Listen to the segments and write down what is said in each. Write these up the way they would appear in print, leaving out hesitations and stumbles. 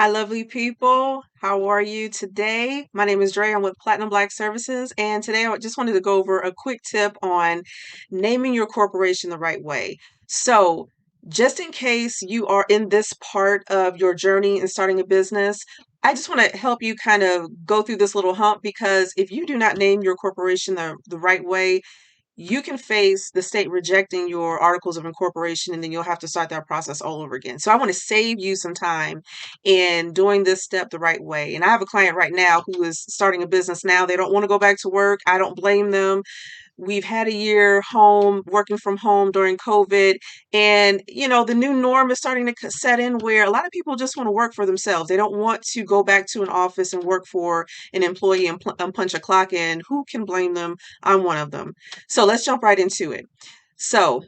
Hi, lovely people. How are you today? My name is Dreya. I'm with Platinum Black Services, and today I just wanted to go over a quick tip on naming your corporation the right way. So, just in case you are in this part of your journey in starting a business, I just want to help you kind of go through this little hump because if you do not name your corporation the right way, you can face the state rejecting your articles of incorporation and then you'll have to start that process all over again. So I want to save you some time in doing this step the right way. And I have a client right now who is starting a business now. They don't want to go back to work. I don't blame them. We've had a year home, working from home during COVID. And, the new norm is starting to set in where a lot of people just want to work for themselves. They don't want to go back to an office and work for an employee and punch a clock in. Who can blame them? I'm one of them. So let's jump right into it. So,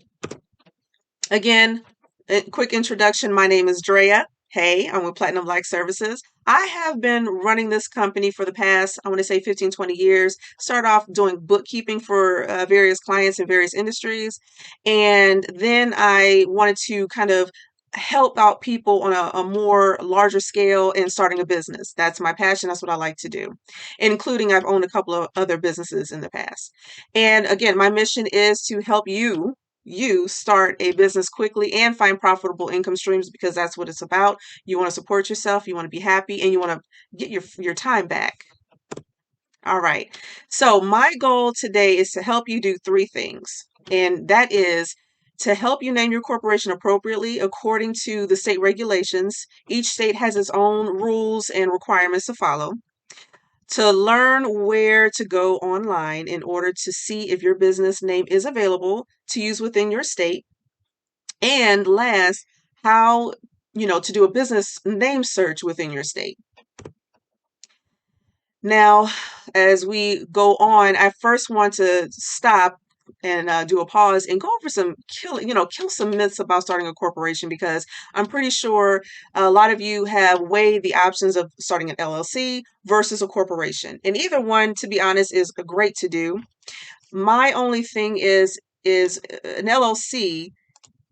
again, a quick introduction. My name is Dreya. Hey, I'm with Platinum Black Services. I have been running this company for the past, I want to say 15, 20 years. Started off doing bookkeeping for various clients in various industries. And then I wanted to kind of help out people on a more larger scale in starting a business. That's my passion. That's what I like to do, including I've owned a couple of other businesses in the past. And again, my mission is to help you start a business quickly and find profitable income streams because that's what it's about. You want to support yourself, you want to be happy, and you want to get your time back. All right. So my goal today is to help you do three things. And that is to help you name your corporation appropriately according to the state regulations. Each state has its own rules and requirements to follow. To learn where to go online in order to see if your business name is available to use within your state. And last, how, to do a business name search within your state. Now, as we go on, I first want to stop and do a pause and go over kill some myths about starting a corporation because I'm pretty sure a lot of you have weighed the options of starting an LLC versus a corporation. And either one, to be honest, is great to do. My only thing is an LLC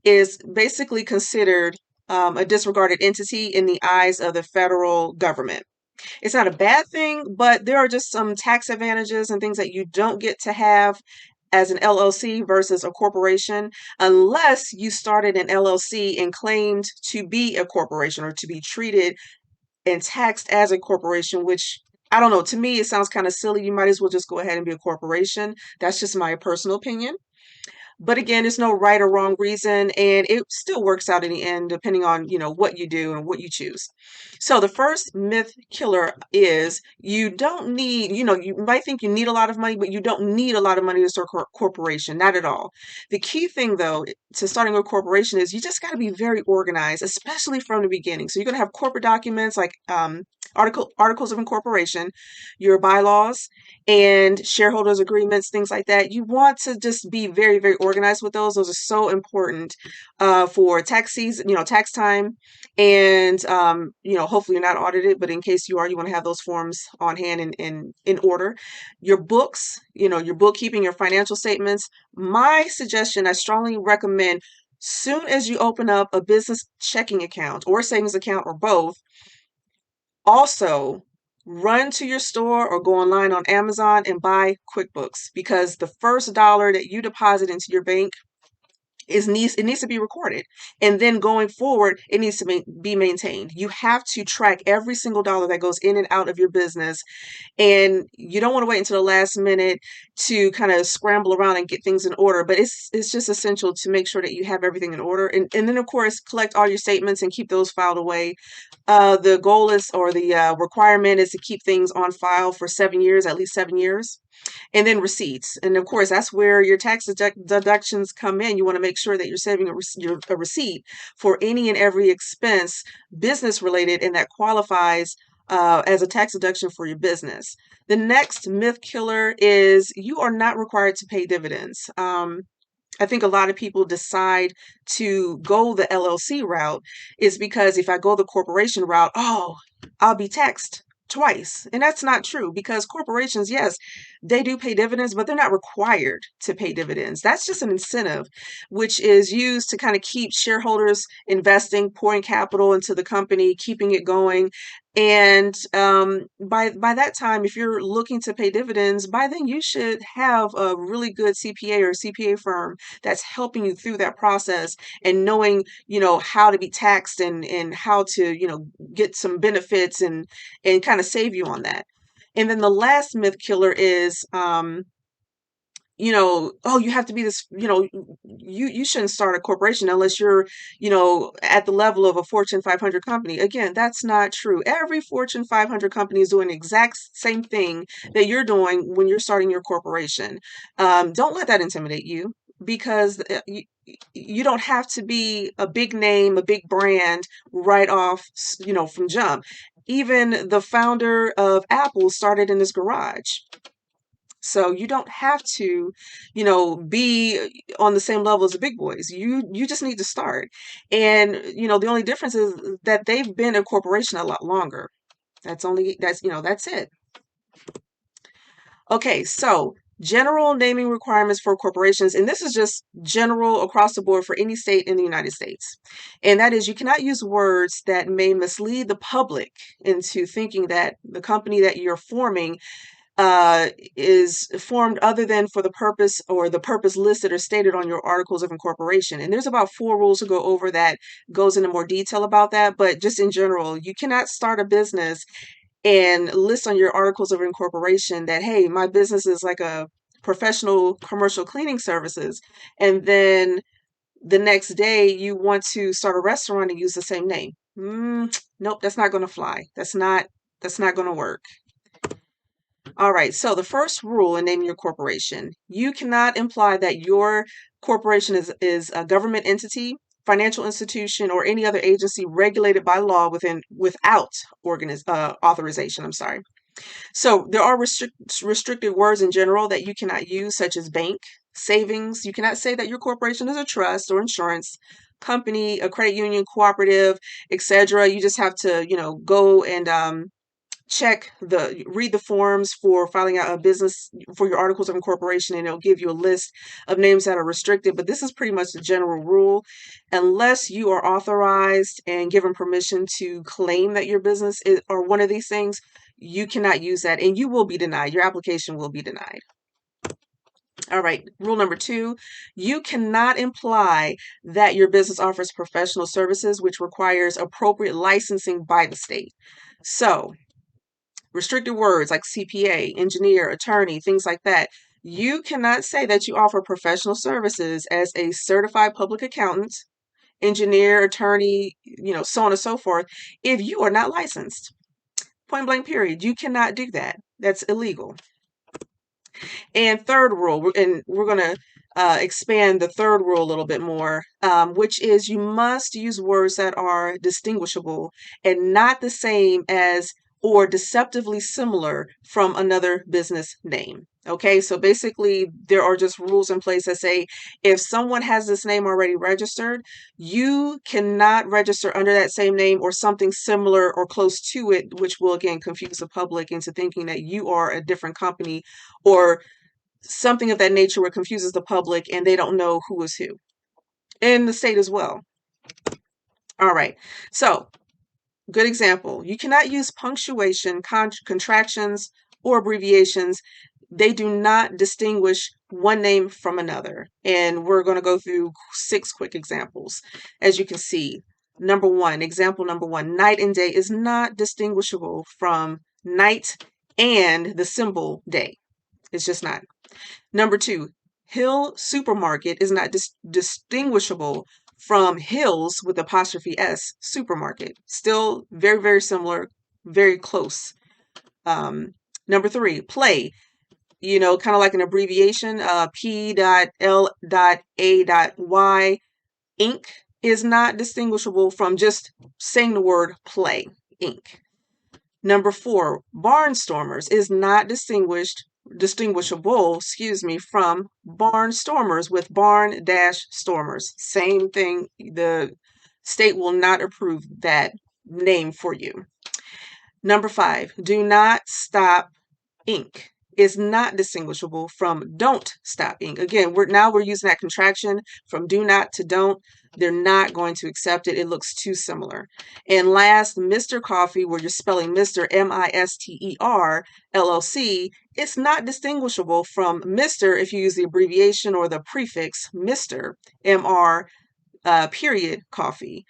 is basically considered a disregarded entity in the eyes of the federal government. It's not a bad thing, but there are just some tax advantages and things that you don't get to have as an LLC versus a corporation unless you started an LLC and claimed to be a corporation or to be treated and taxed as a corporation, which I don't know. To me, it sounds kind of silly. You might as well just go ahead and be a corporation. That's just my personal opinion. But again, there's no right or wrong reason, and it still works out in the end, depending on, what you do and what you choose. So the first myth killer is you don't need, you might think you need a lot of money, but you don't need a lot of money to start a corporation. Not at all. The key thing, though, to starting a corporation is you just got to be very organized, especially from the beginning. So you're going to have corporate documents like articles of incorporation, your bylaws, and shareholders agreements, things like that. You want to just be very, very organized with those. Those are so important for tax season, tax time. And, hopefully you're not audited, but in case you are, you want to have those forms on hand and in order. Your books, your bookkeeping, your financial statements. My suggestion, I strongly recommend soon as you open up a business checking account or savings account or both, also run to your store or go online on Amazon and buy QuickBooks because the first dollar that you deposit into your bank it needs to be recorded, and then going forward it needs to be maintained. You have to track every single dollar that goes in and out of your business, and you don't want to wait until the last minute to kind of scramble around and get things in order, but it's just essential to make sure that you have everything in order, and then of course collect all your statements and keep those filed away. The goal is, or the requirement is to keep things on file for 7 years, at least 7 years. And then receipts. And of course, that's where your tax deductions come in. You want to make sure that you're saving a receipt for any and every expense business related and that qualifies as a tax deduction for your business. The next myth killer is you are not required to pay dividends. I think a lot of people decide to go the LLC route is because if I go the corporation route, oh, I'll be taxed twice. And that's not true because corporations, yes, they do pay dividends, but they're not required to pay dividends. That's just an incentive, which is used to kind of keep shareholders investing, pouring capital into the company, keeping it going. And by that time, if you're looking to pay dividends, by then you should have a really good CPA or CPA firm that's helping you through that process and knowing, how to be taxed and how to, get some benefits and kind of save you on that. And then the last myth killer is, oh, you have to be this, you shouldn't start a corporation unless you're, at the level of a Fortune 500 company. Again, that's not true. Every Fortune 500 company is doing the exact same thing that you're doing when you're starting your corporation. Don't let that intimidate you because you don't have to be a big name, a big brand right off, from jump. Even the founder of Apple started in his garage. So you don't have to, be on the same level as the big boys. You just need to start. And, the only difference is that they've been a corporation a lot longer. That's it. Okay, so general naming requirements for corporations, and this is just general across the board for any state in the United States. And that is you cannot use words that may mislead the public into thinking that the company that you're forming is formed other than for the purpose or the purpose listed or stated on your articles of incorporation. And there's about 4 rules to go over that goes into more detail about that. But just in general, you cannot start a business and list on your articles of incorporation that, hey, my business is like a professional commercial cleaning services. And then the next day you want to start a restaurant and use the same name. Nope, that's not going to fly. That's not going to work. All right, so the first rule in naming your corporation, you cannot imply that your corporation is a government entity, financial institution, or any other agency regulated by law without authorization. I'm sorry. So there are restricted words in general that you cannot use, such as bank, savings. You cannot say that your corporation is a trust or insurance company, a credit union, cooperative, etc. You just have to, go and read the forms for filing out a business for your articles of incorporation, and it'll give you a list of names that are restricted. But this is pretty much the general rule. Unless you are authorized and given permission to claim that your business is or one of these things, you cannot use that and you will be denied. Your application will be denied. All right, rule number 2, you cannot imply that your business offers professional services, which requires appropriate licensing by the state. So restricted words like CPA, engineer, attorney, things like that. You cannot say that you offer professional services as a certified public accountant, engineer, attorney, so on and so forth, if you are not licensed. Point blank, period. You cannot do that. That's illegal. And third rule, and we're going to expand the third rule a little bit more, which is you must use words that are distinguishable and not the same as or deceptively similar from another business name. Okay, so basically there are just rules in place that say if someone has this name already registered, you cannot register under that same name or something similar or close to it, which will again confuse the public into thinking that you are a different company or something of that nature where it confuses the public and they don't know who is who. In the state as well. All right, so good example. You cannot use punctuation, contractions, or abbreviations. They do not distinguish one name from another. And we're going to go through 6 quick examples. As you can see, example number 1, night and day is not distinguishable from night and the symbol day. It's just not. Number 2, Hill Supermarket is not distinguishable from Hills with apostrophe S supermarket. Still very, very similar, very close. Number 3, play, kind of like an abbreviation, P.L.A.Y. Inc. is not distinguishable from just saying the word play, Inc. Number 4, barnstormers is not distinguishable, from barnstormers with barn-stormers. Same thing. The state will not approve that name for you. Number 5, do not stop ink is not distinguishable from don't stop ink. Again, we're using that contraction from do not to don't. They're not going to accept it. It looks too similar. And last, Mr. Coffee, where you're spelling Mr. Mister LLC, it's not distinguishable from Mr. if you use the abbreviation or the prefix Mr. Mr. Period coffee.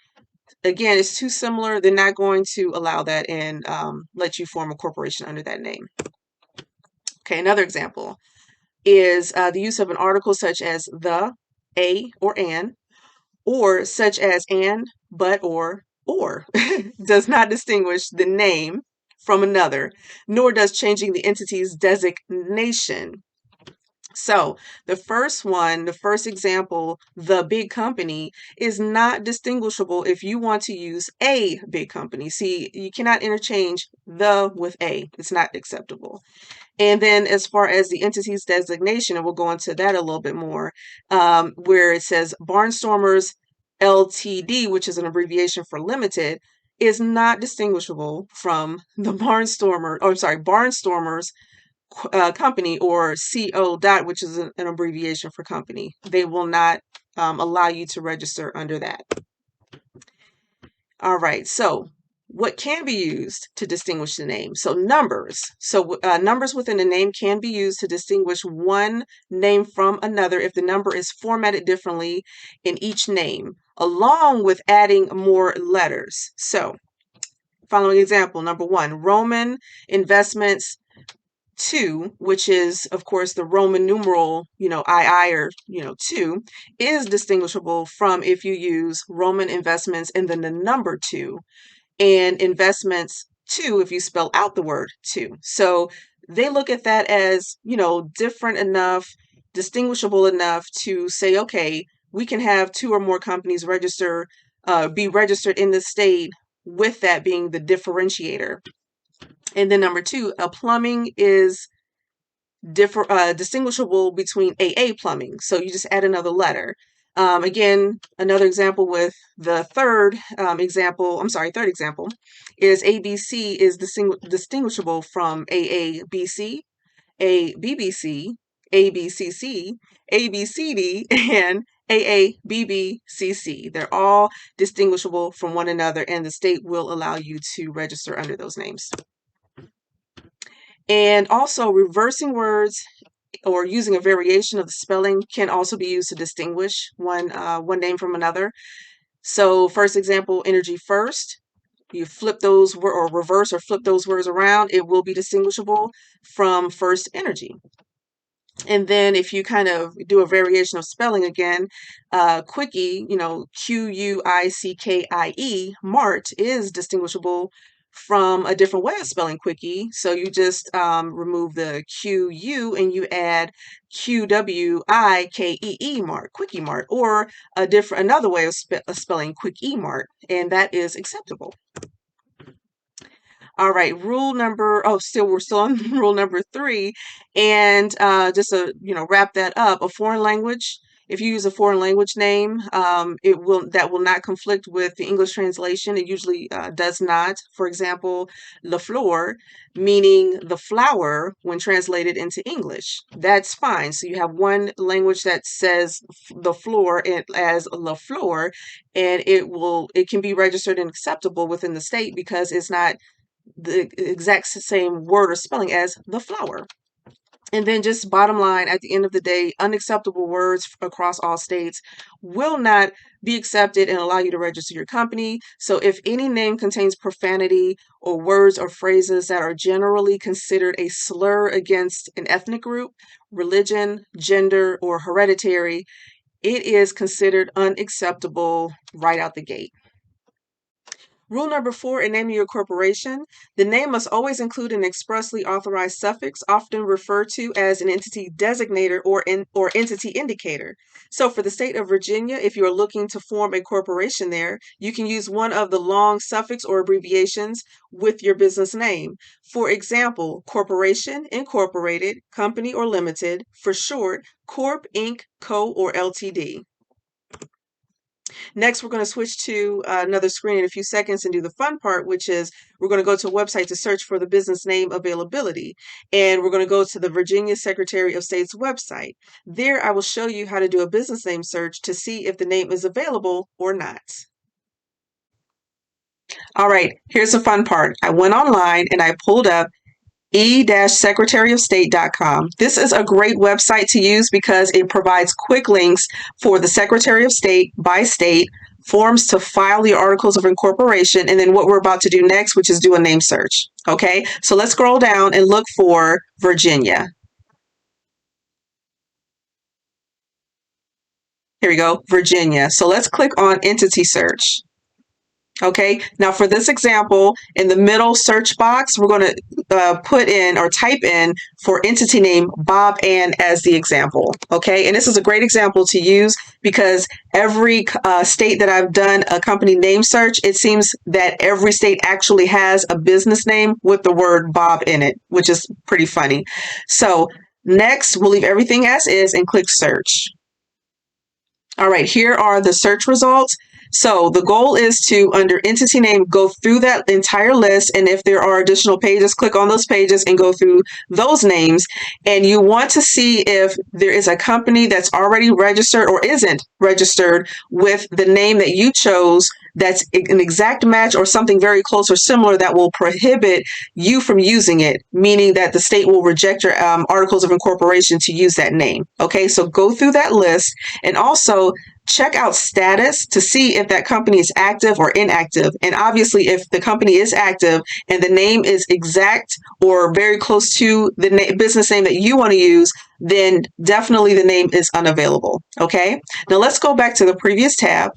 Again, it's too similar. They're not going to allow that and let you form a corporation under that name. Okay, another example is the use of an article such as the, a, or an, or such as and, but, or does not distinguish the name from another, nor does changing the entity's designation. So the first one, the first example, the big company, is not distinguishable if you want to use a big company. See, you cannot interchange the with a. It's not acceptable. And then as far as the entity's designation, and we'll go into that a little bit more, where it says Barnstormers LTD, which is an abbreviation for limited, is not distinguishable from the Barnstormers company, or CO dot, which is an abbreviation for company. They will not allow you to register under that. All right, so what can be used to distinguish the name? So numbers. So numbers within a name can be used to distinguish one name from another if the number is formatted differently in each name, along with adding more letters. So following example, number 1, Roman Investments 2, which is of course the Roman numeral, II, or 2, is distinguishable from if you use Roman investments and then the number 2, and investments 2 if you spell out the word 2. So they look at that as, different enough, distinguishable enough to say, okay, we can have 2 or more companies be registered in the state, with that being the differentiator. And then number 2, a plumbing is distinguishable between AA plumbing. So you just add another letter. Again, another example with the third example is ABC is distinguishable from AABC, ABBC, ABCC, ABCD, and AABBCC. They're all distinguishable from one another, and the state will allow you to register under those names. And also, reversing words or using a variation of the spelling can also be used to distinguish one name from another. So first example, energy first. You flip those or reverse or flip those words around, it will be distinguishable from first energy. And then if you kind of do a variation of spelling again, quickie, Quickie, Mart, is distinguishable from a different way of spelling quickie. So you just remove the QU and you add QWIKEE Mart, Quickie Mart, or another way of spelling Quickie Mart, and that is acceptable. All right, we're still on rule number 3, and just to wrap that up, a foreign language. If you use a foreign language name, that will not conflict with the English translation. It usually does not. For example, la flor, meaning the flower, when translated into English, that's fine. So you have one language that says the floor as la flor, and it can be registered and acceptable within the state because it's not the exact same word or spelling as the flower. And then just bottom line, at the end of the day, unacceptable words across all states will not be accepted and allow you to register your company. So if any name contains profanity or words or phrases that are generally considered a slur against an ethnic group, religion, gender, or hereditary, it is considered unacceptable right out the gate. Rule number 4, in naming your corporation, the name must always include an expressly authorized suffix, often referred to as an entity designator or entity indicator. So for the state of Virginia, if you are looking to form a corporation there, you can use one of the long suffix or abbreviations with your business name. For example, corporation, incorporated, company, or limited. For short, Corp, Inc., Co., or Ltd. Next, we're going to switch to another screen in a few seconds and do the fun part, which is we're going to go to a website to search for the business name availability. And we're going to go to the Virginia Secretary of State's website. There, I will show you how to do a business name search to see if the name is available or not. All right, here's the fun part. I went online and I pulled up e-secretaryofstate.com. This is a great website to use because it provides quick links for the Secretary of State by state, forms to file your articles of incorporation, and then what we're about to do next, which is do a name search. Okay, so let's scroll down and look for Virginia. Here we go, Virginia. So let's click on entity search. Okay, now for this example, in the middle search box, we're going to put in or type in for entity name Bob Ann as the example. Okay, and this is a great example to use because every state that I've done a company name search, it seems that every state actually has a business name with the word Bob in it, which is pretty funny. So next, we'll leave everything as is and click search. All right, here are the search results. So the goal is to, under entity name, go through that entire list. And if there are additional pages, click on those pages and go through those names. And you want to see if there is a company that's already registered or isn't registered with the name that you chose that's an exact match or something very close or similar that will prohibit you from using it, meaning that the state will reject your articles of incorporation to use that name. Okay, so go through that list and also check out status to see if that company is active or inactive. And obviously, if the company is active and the name is exact or very close to the business name that you want to use, then definitely the name is unavailable. Okay, now let's go back to the previous tab.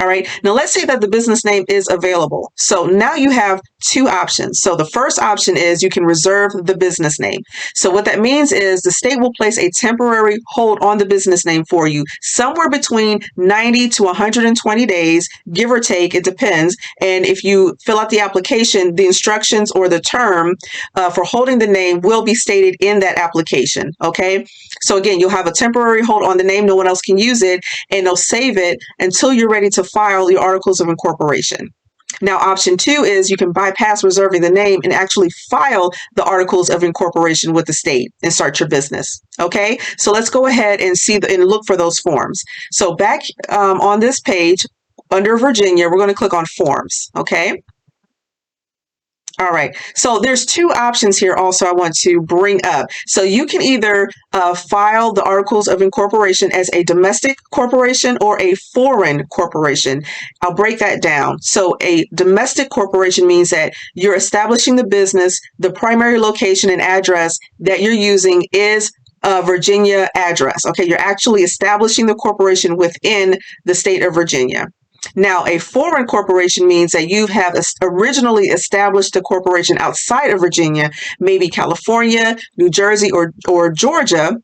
All right, now let's say that the business name is available. So now you have two options. So the first option is you can reserve the business name. So what that means is the state will place a temporary hold on the business name for you, somewhere between 90 to 120 days, give or take, it depends. And if you fill out the application, the instructions or the term for holding the name will be stated in that application. Okay, so again, you'll have a temporary hold on the name, no one else can use it, and they'll save it until you're ready to file your articles of incorporation. Now, option two is you can bypass reserving the name and actually file the articles of incorporation with the state and start your business. Okay, so let's go ahead and see and look for those forms. So back on this page under Virginia, we're going to click on forms. Okay. All right, so there's two options here also I want to bring up. So you can either file the articles of incorporation as a domestic corporation or a foreign corporation. I'll break that down. So a domestic corporation means that you're establishing the business, the primary location and address that you're using is a Virginia address. Okay, you're actually establishing the corporation within the state of Virginia. Now, a foreign corporation means that you have originally established a corporation outside of Virginia, maybe California, New Jersey, or Georgia,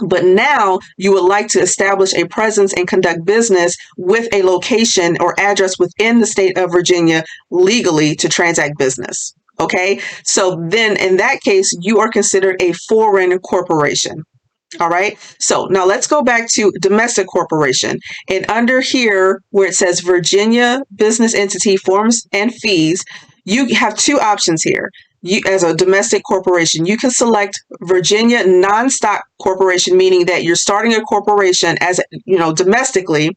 but now you would like to establish a presence and conduct business with a location or address within the state of Virginia legally to transact business. Okay, so then in that case, you are considered a foreign corporation. All right, so now let's go back to domestic corporation. And under here where it says Virginia business entity forms and fees, you have two options here. You, as a domestic corporation, you can select Virginia non-stock corporation, meaning that you're starting a corporation as, domestically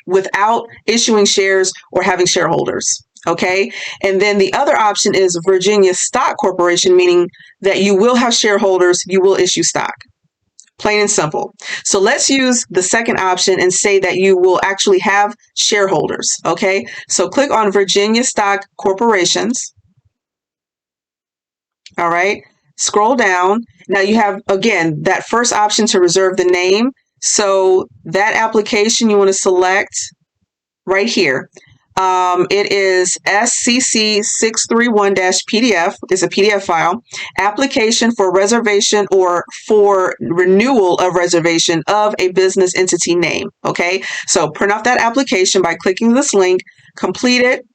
without issuing shares or having shareholders. Okay, and then the other option is Virginia stock corporation, meaning that you will have shareholders, you will issue stock. Plain and simple. So let's use the second option and say that you will actually have shareholders. Okay, so click on Virginia Stock Corporations. All right, scroll down. Now you have, again, that first option to reserve the name. So that application you want to select right here. It is SCC631-PDF. It's a PDF file. Application for reservation or for renewal of reservation of a business entity name. Okay, so print off that application by clicking this link, complete it,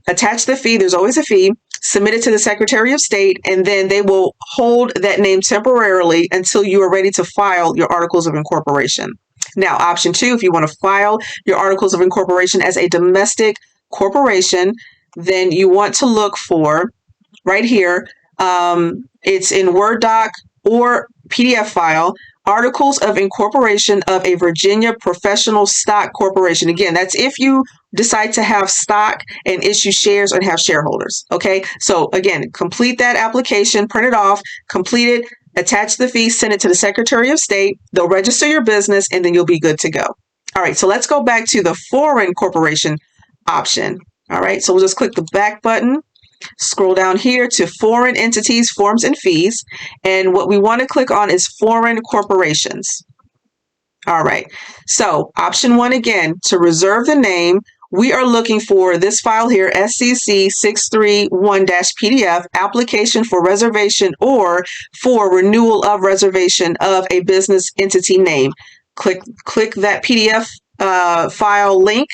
attach the fee. There's always a fee. Submit it to the Secretary of State, and then they will hold that name temporarily until you are ready to file your articles of incorporation. Now, option two, if you want to file your articles of incorporation as a domestic corporation, then you want to look for right here. It's in Word doc or PDF file. Articles of Incorporation of a Virginia Professional Stock Corporation. Again, that's if you decide to have stock and issue shares and have shareholders. Okay, so again, complete that application, print it off, complete it, attach the fee, send it to the Secretary of State. They'll register your business, and then you'll be good to go. All right, so let's go back to the foreign corporation option. All right, so we'll just click the back button. Scroll down here to foreign entities, forms, and fees. And what we want to click on is foreign corporations. All right. So option one, again, to reserve the name, we are looking for this file here, SCC 631-PDF, application for reservation or for renewal of reservation of a business entity name. Click that PDF file link,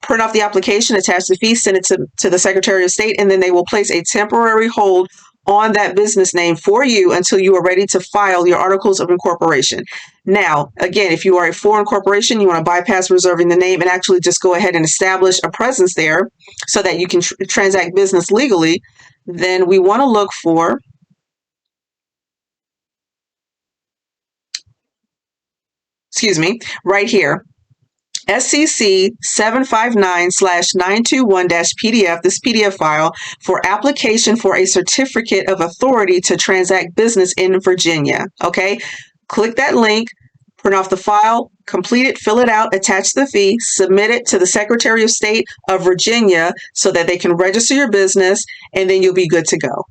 print off the application, attach the fee, send it to the Secretary of State, and then they will place a temporary hold on that business name for you until you are ready to file your articles of incorporation. Now, again, if you are a foreign corporation, you want to bypass reserving the name and actually just go ahead and establish a presence there so that you can transact business legally, then we want to look for right here, SCC 759/921-PDF, this PDF file, for application for a certificate of authority to transact business in Virginia. Okay, click that link, print off the file, complete it, fill it out, attach the fee, submit it to the Secretary of State of Virginia so that they can register your business, and then you'll be good to go.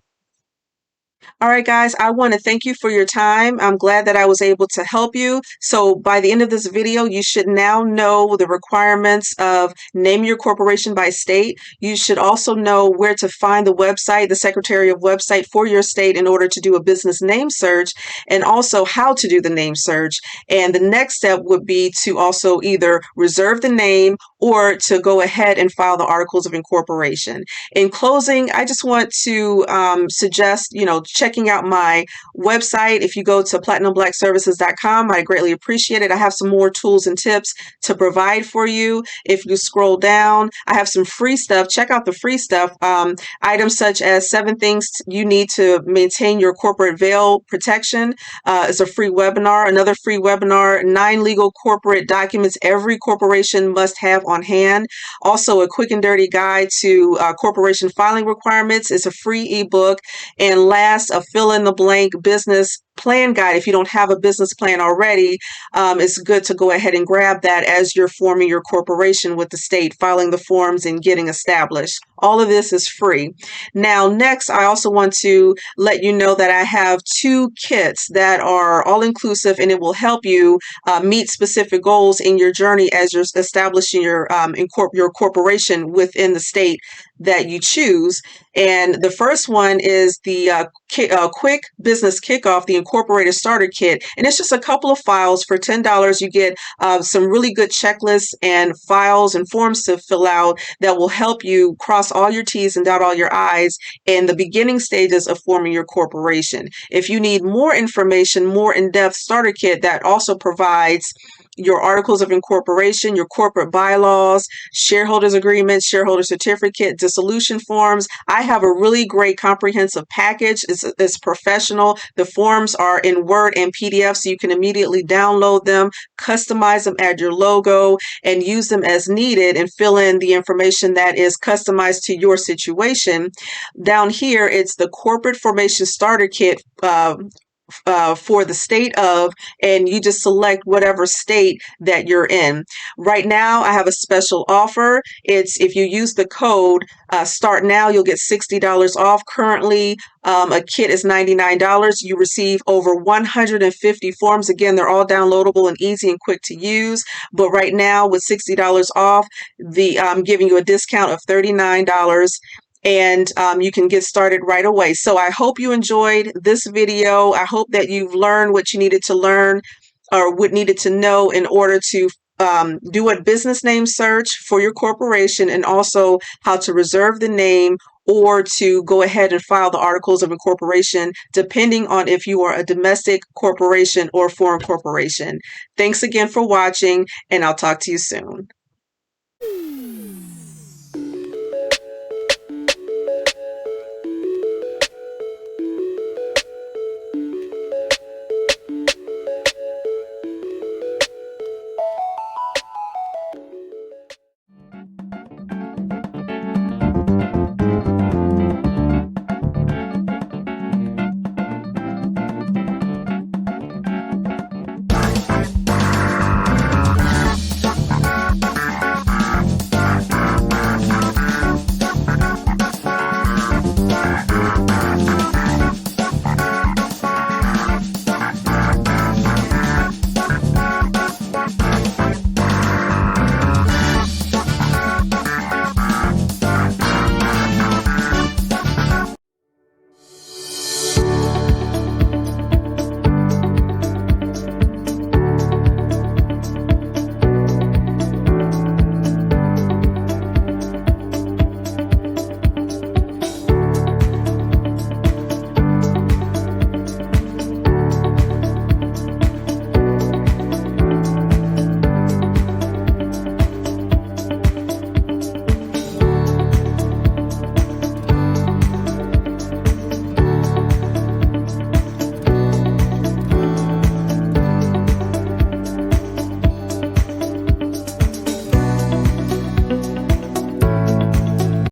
All right, guys, I want to thank you for your time. I'm glad that I was able to help you. So by the end of this video, you should now know the requirements of naming your corporation by state. You should also know where to find the website, the Secretary of website for your state in order to do a business name search, and also how to do the name search. And the next step would be to also either reserve the name or to go ahead and file the articles of incorporation. In closing, I just want to suggest, checking out my website. If you go to platinumblackservices.com, I greatly appreciate it. I have some more tools and tips to provide for you. If you scroll down, I have some free stuff. Check out the free stuff. Items such as 7 things you need to maintain your corporate veil protection is a free webinar. Another free webinar, 9 legal corporate documents every corporation must have on hand. Also, a quick and dirty guide to corporation filing requirements is a free ebook. And last, a fill-in-the-blank business plan guide. If you don't have a business plan already, it's good to go ahead and grab that as you're forming your corporation with the state, filing the forms and getting established. All of this is free. Now, next, I also want to let you know that I have 2 kits that are all-inclusive, and it will help you meet specific goals in your journey as you're establishing your corporation within the state that you choose. And the first one is the quick business kickoff, the Incorporator starter kit. And it's just a couple of files for $10. You get some really good checklists and files and forms to fill out that will help you cross all your T's and dot all your I's in the beginning stages of forming your corporation. If you need more information, more in-depth starter kit that also provides your articles of incorporation, your corporate bylaws, shareholders agreements, shareholder certificate, dissolution forms. I have a really great comprehensive package. It's professional. The forms are in Word and PDF, so you can immediately download them, customize them, add your logo, and use them as needed and fill in the information that is customized to your situation. Down here, it's the corporate formation starter kit for the state of, and you just select whatever state that you're in. Right now, I have a special offer. It's if you use the code START NOW, you'll get $60 off. Currently, a kit is $99. You receive over 150 forms. Again, they're all downloadable and easy and quick to use. But right now, with $60 off, I'm giving you a discount of $39. And you can get started right away. So I hope you enjoyed this video. I hope that you've learned what you needed to learn or what needed to know in order to do a business name search for your corporation, and also how to reserve the name or to go ahead and file the articles of incorporation, depending on if you are a domestic corporation or foreign corporation. Thanks again for watching, and I'll talk to you soon.